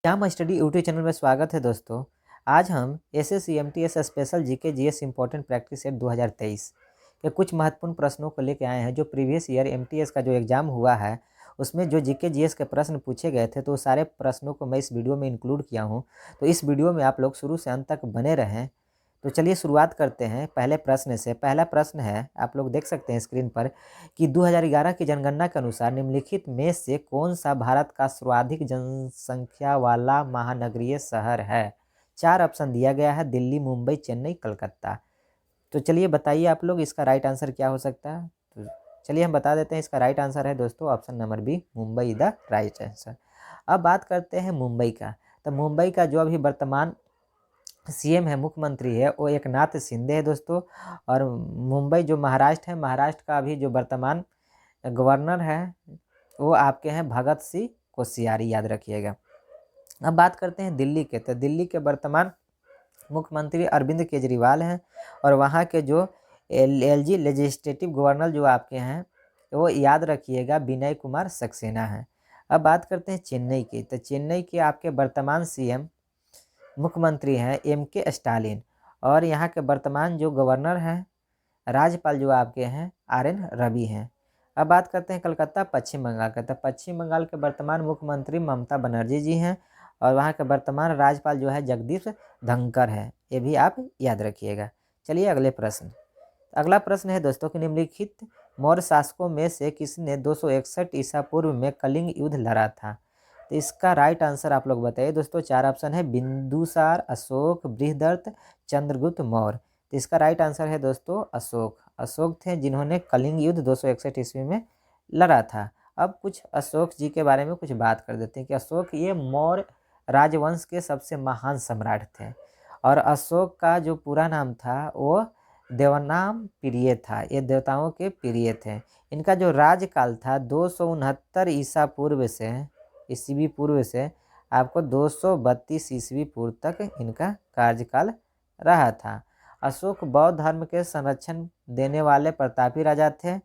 जाम study YouTube channel में स्वागत है दोस्तों। आज हम SSC MTS special GK GS important practice set 2023 के कुछ महत्वपूर्ण प्रश्नों को लेकर आए हैं। जो प्रीवियस ईयर एमटीएस का जो एग्ज़ाम हुआ है उसमें जो जीके जीएस के प्रश्न पूछे गए थे, तो सारे प्रश्नों को मैं इस वीडियो में इंक्लूड किया हूँ। तो इस वीडियो में आप लोग शुरू से अंत तक बने रहें। तो चलिए शुरुआत करते हैं पहले प्रश्न से। पहला प्रश्न है, आप लोग देख सकते हैं स्क्रीन पर कि 2011 की जनगणना के अनुसार निम्नलिखित में से कौन सा भारत का सर्वाधिक जनसंख्या वाला महानगरीय शहर है। 4 ऑप्शन दिया गया है, दिल्ली, मुंबई, चेन्नई, कलकत्ता। तो चलिए बताइए आप लोग इसका राइट आंसर क्या हो सकता है। तो चलिए हम बता देते हैं, इसका राइट आंसर है दोस्तों option number B, Mumbai the right answer. अब बात करते हैं मुंबई का। तो मुंबई का जो अभी वर्तमान सीएम है, मुख्यमंत्री है, वो एकनाथ शिंदे है दोस्तों। और मुंबई जो महाराष्ट्र है, महाराष्ट्र का अभी जो वर्तमान गवर्नर है वो आपके हैं भगत सिंह कोश्यारी, याद रखिएगा। अब बात करते हैं दिल्ली के। तो दिल्ली के वर्तमान मुख्यमंत्री अरविंद केजरीवाल हैं। और वहाँ के जो एलजी लेजिस्लेटिव गवर्नर जो आपके हैं वो याद रखिएगा विनय कुमार सक्सेना है। अब बात करते हैं चेन्नई की। तो चेन्नई के आपके वर्तमान सीएम मुख्यमंत्री हैं एम के स्टालिन। और यहाँ के वर्तमान जो गवर्नर हैं, राज्यपाल जो आपके हैं आर एन रवि हैं। अब बात करते हैं कलकत्ता पश्चिम बंगाल का। तो पश्चिम बंगाल के वर्तमान मुख्यमंत्री ममता बनर्जी जी हैं। और वहाँ के वर्तमान राज्यपाल जो है जगदीप धनखड़ है, ये भी आप याद रखिएगा। चलिए अगले प्रश्न। अगला प्रश्न है दोस्तों कि निम्नलिखित मौर्य शासकों में से किसने 261 ईसा पूर्व में कलिंग युद्ध लड़ा था। तो इसका राइट आंसर आप लोग बताइए दोस्तों। 4 ऑप्शन है, बिंदुसार, अशोक, बृहदर्थ, चंद्रगुप्त मौर्य। तो इसका राइट आंसर है दोस्तों अशोक। अशोक थे जिन्होंने कलिंग युद्ध 261 ईस्वी में लड़ा था। अब कुछ अशोक जी के बारे में कुछ बात कर देते हैं कि अशोक ये मौर्य राजवंश के सबसे महान सम्राट थे। और अशोक का जो पूरा नाम था वो देवनाम प्रिय था, ये देवताओं के प्रिय थे। इनका जो राज्यकाल था 269 ईसा पूर्व से ईस्वी पूर्व से आपको 232 ईस्वी पूर्व तक इनका कार्यकाल रहा था। अशोक बौद्ध धर्म के संरक्षण देने वाले प्रतापी राजा थे।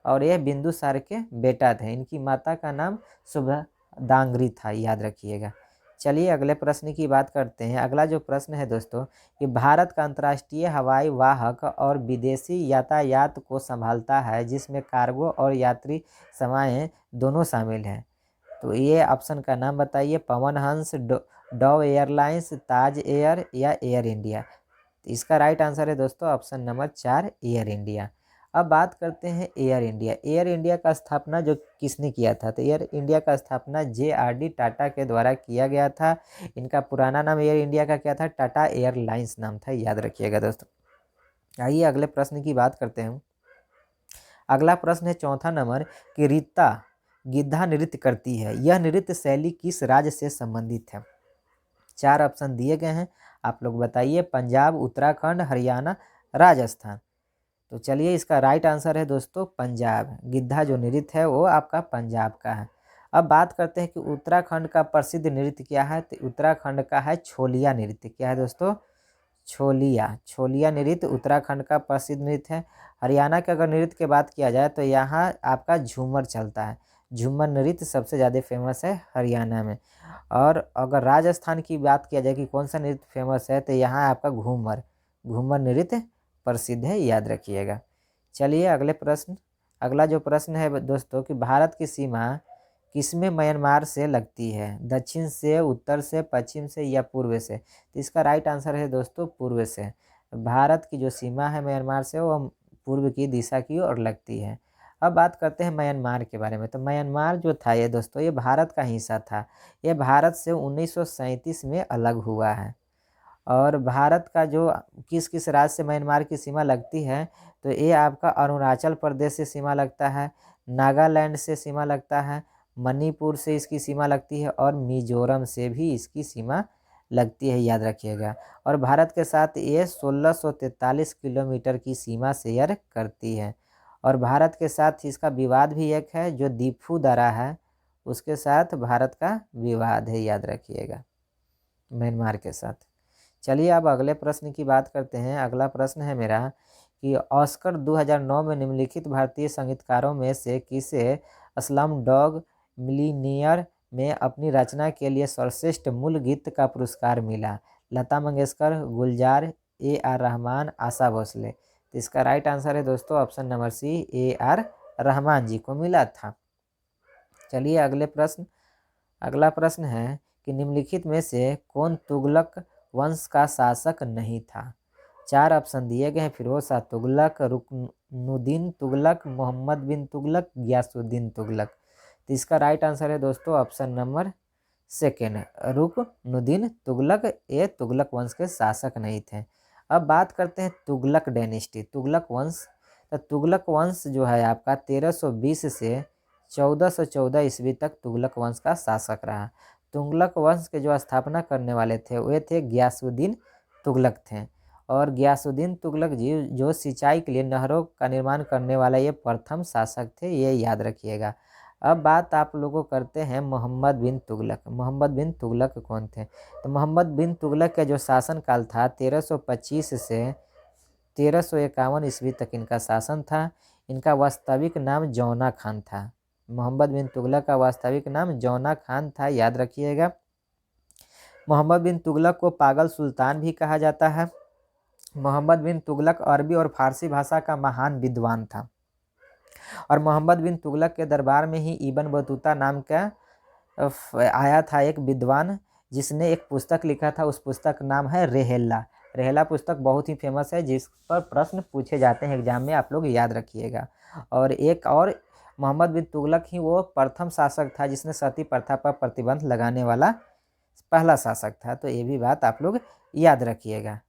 और यह बिंदुसार के बेटा थे। इनकी माता का नाम शुभदांगरी था, याद रखिएगा। चलिए अगले प्रश्न की बात करते हैं। अगला जो प्रश्न है दोस्तों कि भारत का अंतर्राष्ट्रीय हवाई वाहक और विदेशी यातायात को संभालता है जिसमें कार्गो और यात्री सेवाएं दोनों शामिल हैं। तो ये ऑप्शन का नाम बताइए। पवन हंस, डव एयरलाइंस, ताज एयर या एयर इंडिया। तो इसका राइट आंसर है दोस्तों ऑप्शन नंबर 4, एयर इंडिया। अब बात करते हैं एयर इंडिया। एयर इंडिया का स्थापना जो किसने किया था। तो एयर इंडिया का स्थापना JRD टाटा के द्वारा किया गया था। इनका पुराना नाम एयर इंडिया का क्या था, टाटा एयरलाइंस नाम था, याद रखिएगा दोस्तों। आइए अगले प्रश्न की बात करते हैं। अगला प्रश्न है चौथा नंबर कि रीता गिद्धा नृत्य करती है, यह नृत्य शैली किस राज्य से संबंधित है। 4 ऑप्शन दिए गए हैं, आप लोग बताइए। पंजाब, उत्तराखंड, हरियाणा, राजस्थान। तो चलिए इसका राइट आंसर है दोस्तों पंजाब। गिद्धा जो नृत्य है वो आपका पंजाब का है। अब बात करते हैं कि उत्तराखंड का प्रसिद्ध नृत्य क्या है। तो उत्तराखंड का है छोलिया नृत्य। क्या है दोस्तों, छोलिया। छोलिया नृत्य उत्तराखंड का प्रसिद्ध नृत्य है। हरियाणा के अगर नृत्य की बात किया जाए तो यहाँ आपका झूमर चलता है। झूमर नृत्य सबसे ज़्यादा फेमस है हरियाणा में। और अगर राजस्थान की बात किया जाए कि कौन सा नृत्य फेमस है, तो यहाँ आपका घूमर घूमर नृत्य प्रसिद्ध है, याद रखिएगा। चलिए अगले प्रश्न। अगला जो प्रश्न है दोस्तों कि भारत की सीमा किसमें म्यांमार से लगती है। दक्षिण से, उत्तर से, पश्चिम से या पूर्व से। तो इसका राइट आंसर है दोस्तों पूर्व से। भारत की जो सीमा है म्यांमार से वो पूर्व की दिशा की ओर लगती है। अब बात करते हैं म्यांमार के बारे में। तो म्यांमार जो था ये दोस्तों ये भारत का हिस्सा था। ये भारत से 1937 में अलग हुआ है। और भारत का जो किस किस राज्य से म्यांमार की सीमा लगती है, तो ये आपका अरुणाचल प्रदेश से सीमा लगता है, नागालैंड से सीमा लगता है, मणिपुर से इसकी सीमा लगती है और मिजोरम से भी इसकी सीमा लगती है, याद रखिएगा। और भारत के साथ ये 1643 किलोमीटर की सीमा शेयर करती है। और भारत के साथ इसका विवाद भी एक है, जो दीफू दर्रा है उसके साथ भारत का विवाद है, याद रखिएगा, म्यांमार के साथ। चलिए अब अगले प्रश्न की बात करते हैं। अगला प्रश्न है मेरा कि ऑस्कर 2009 में निम्नलिखित भारतीय संगीतकारों में से किसे स्लम डॉग मिलीनियर में अपनी रचना के लिए सर्वश्रेष्ठ मूल गीत का पुरस्कार मिला? Lata Mangeshkar, Gulzar, A R Rahman, Asha Bhosle. तो इसका राइट आंसर है दोस्तों option number C, A R Rahman ji को मिला था। चलिए अगला प्रश्न है कि निम्नलिखित में से कौन तुगलक वंश का शासक नहीं था? 4 ऑप्शन दिए गए हैं, फिरोज शाह तुगलक, रुकनुद्दीन तुगलक, मोहम्मद बिन तुगलक, गयासुद्दीन तुगलक। तो इसका राइट आंसर है दोस्तों option number second, Ruknuddin Tughlaq. ये तुगलक वंश के शासक नहीं थे। अब बात करते हैं तुगलक डायनेस्टी, तुगलक वंश। तो तुगलक वंश जो है आपका 1320 से 1414 ईस्वी तक तुगलक वंश का शासक रहा। तुगलक वंश के जो स्थापना करने वाले थे वे थे गयासुद्दीन तुगलक थे। और गयासुद्दीन तुगलक जी जो सिंचाई के लिए नहरों का निर्माण करने वाला ये प्रथम शासक थे, ये याद रखिएगा। अब बात आप लोगों करते हैं मोहम्मद बिन तुगलक। मोहम्मद बिन तुगलक कौन थे? तो मोहम्मद बिन तुगलक का जो शासनकाल था 1325 से 1351 ईस्वी तक इनका शासन था। इनका वास्तविक नाम जौना खान था। मोहम्मद बिन तुगलक का वास्तविक नाम जौना खान था, याद रखिएगा। मोहम्मद बिन तुगलक को पागल सुल्तान भी कहा जाता है। मोहम्मद बिन तुगलक अरबी और फारसी भाषा का महान विद्वान था। और मोहम्मद बिन तुगलक के दरबार में ही इब्न बतूता नाम का आया था एक विद्वान, जिसने एक पुस्तक लिखा था। उस पुस्तक का नाम है रेहेला। रेहेला पुस्तक बहुत ही फेमस है, जिस पर प्रश्न पूछे जाते हैं एग्जाम में, आप लोग याद रखिएगा। और एक और मोहम्मद बिन तुगलक ही वो प्रथम शासक था जिसने सती प्रथा पर प्रतिबंध लगाने वाला पहला शासक था। तो ये भी बात आप लोग याद रखिएगा।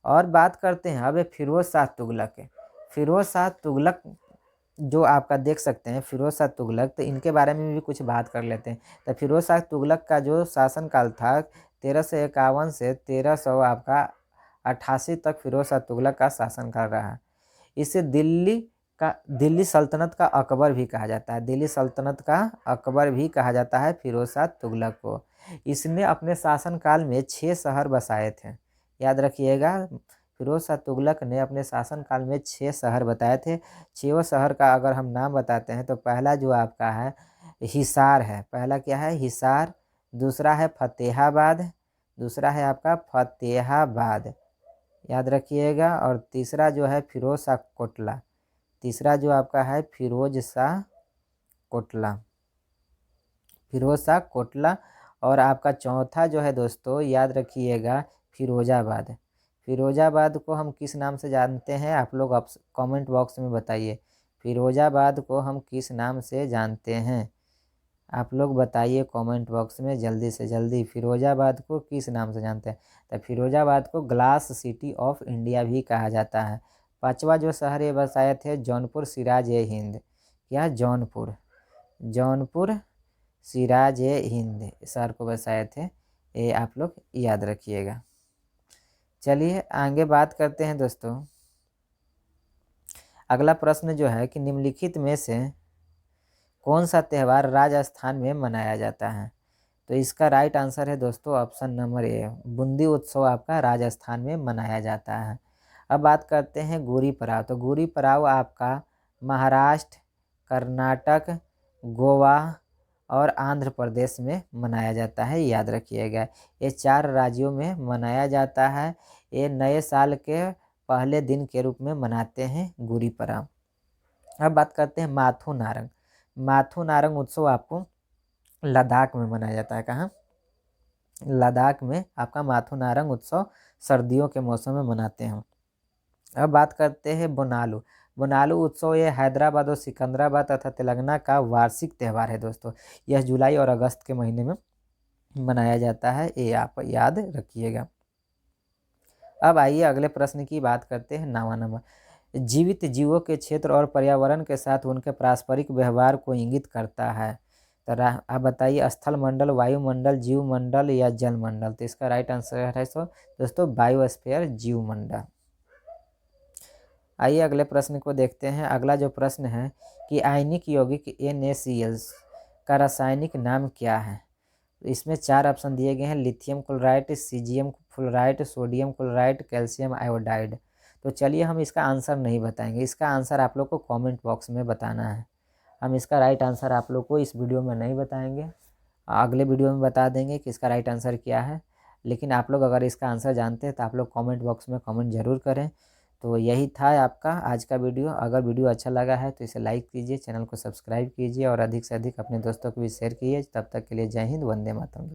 और बात करते हैं अब फिरोज शाह तुगलक। फिरोज शाह तुगलक जो आपका देख सकते हैं फिरोज शाह तुगलक, तो इनके बारे में भी कुछ बात कर लेते हैं। तो फिरोज शाह तुगलक का जो शासनकाल था 1351 से 1300 आपका 88 तक फिरोज शाह तुगलक का शासनकाल रहा। इसे दिल्ली सल्तनत का अकबर भी कहा जाता है। दिल्ली सल्तनत का अकबर भी कहा जाता है फिरोज शाह तुगलक को। इसने अपने शासनकाल में 6 शहर बसाए थे, याद रखिएगा। फिरोज शाह तुगलक ने अपने शासनकाल में 6 शहर बताए थे। 6 शहर का अगर हम नाम बताते हैं तो पहला जो आपका है हिसार है। पहला क्या है? हिसार। दूसरा है फतेहाबाद। दूसरा है आपका फतेहाबाद, याद रखिएगा। और तीसरा जो है फिरोज शाह कोटला। तीसरा जो आपका है फिरोज शाह कोटला, फिरोज शाह कोटला। और आपका चौथा जो है दोस्तों याद रखिएगा फिरोजाबाद। फिरोजाबाद को हम किस नाम से जानते हैं? आप लोग कमेंट बॉक्स में बताइए। फिरोजाबाद को हम किस नाम से जानते हैं? आप लोग बताइए कमेंट बॉक्स में जल्दी से जल्दी। फिरोजाबाद को किस नाम से जानते हैं? तो फिरोजाबाद को ग्लास सिटी ऑफ इंडिया भी कहा जाता है। पांचवा जो शहर ये बसाए थे जौनपुर सिराज ए हिंद। क्या? जौनपुर। जौनपुर सिराज ए हिंद शहर को बसाए थे, ये आप लोग याद रखिएगा। चलिए आगे बात करते हैं दोस्तों। अगला प्रश्न जो है कि निम्नलिखित में से कौन सा त्यौहार राजस्थान में मनाया जाता है? तो इसका राइट आंसर है दोस्तों ऑप्शन नंबर ए, बूंदी उत्सव आपका राजस्थान में मनाया जाता है। अब बात करते हैं गुड़ी पड़ाव। तो गुड़ी पड़ाव आपका महाराष्ट्र, कर्नाटक, गोवा और आंध्र प्रदेश में मनाया जाता है, याद रखिएगा। ये 4 राज्यों में मनाया जाता है। ये नए साल के पहले दिन के रूप में मनाते हैं गुड़ी पड़ाव। अब बात करते हैं माथू नारंग। माथू नारंग उत्सव आपको लद्दाख में मनाया जाता है। कहाँ? लद्दाख में आपका माथू नारंग उत्सव सर्दियों के मौसम में मनाते हैं। अब बात करते हैं बोनालू। बोनालू उत्सव ये हैदराबाद और सिकंदराबाद तथा तेलंगाना का वार्षिक त्यौहार है दोस्तों। यह जुलाई और अगस्त के महीने में मनाया जाता है, ये आप याद रखिएगा। अब आइए अगले प्रश्न की बात करते हैं। 9वां नंबर, जीवित जीवों के क्षेत्र और पर्यावरण के साथ उनके पारस्परिक व्यवहार को इंगित करता है। तो आप बताइए, स्थल मंडल, वायुमंडल, जीव मंडल या जल मंडल? तो इसका राइट आंसर है दोस्तों बायोस्फीयर, जीव मंडल। आइए अगले प्रश्न को देखते हैं। अगला जो प्रश्न है कि आयनिक यौगिक NaCl का रासायनिक नाम क्या है? इसमें 4 ऑप्शन दिए गए हैं, lithium chloride, caesium fluoride, sodium chloride, calcium iodide. तो चलिए हम इसका आंसर नहीं बताएंगे, इसका आंसर आप लोग को कमेंट बॉक्स में बताना है। हम इसका राइट आंसर आप लोग को इस वीडियो में नहीं बताएंगे। अगले वीडियो में बता देंगे कि इसका राइट आंसर क्या है। लेकिन आप लोग अगर इसका आंसर जानते हैं तो आप लोग कमेंट बॉक्स में कमेंट ज़रूर करें। तो यही था आपका आज का वीडियो। अगर वीडियो अच्छा लगा है तो इसे लाइक कीजिए, चैनल को सब्सक्राइब कीजिए और अधिक से अधिक अपने दोस्तों को भी शेयर कीजिए। तब तक के लिए जय हिंद, वंदे मातरम।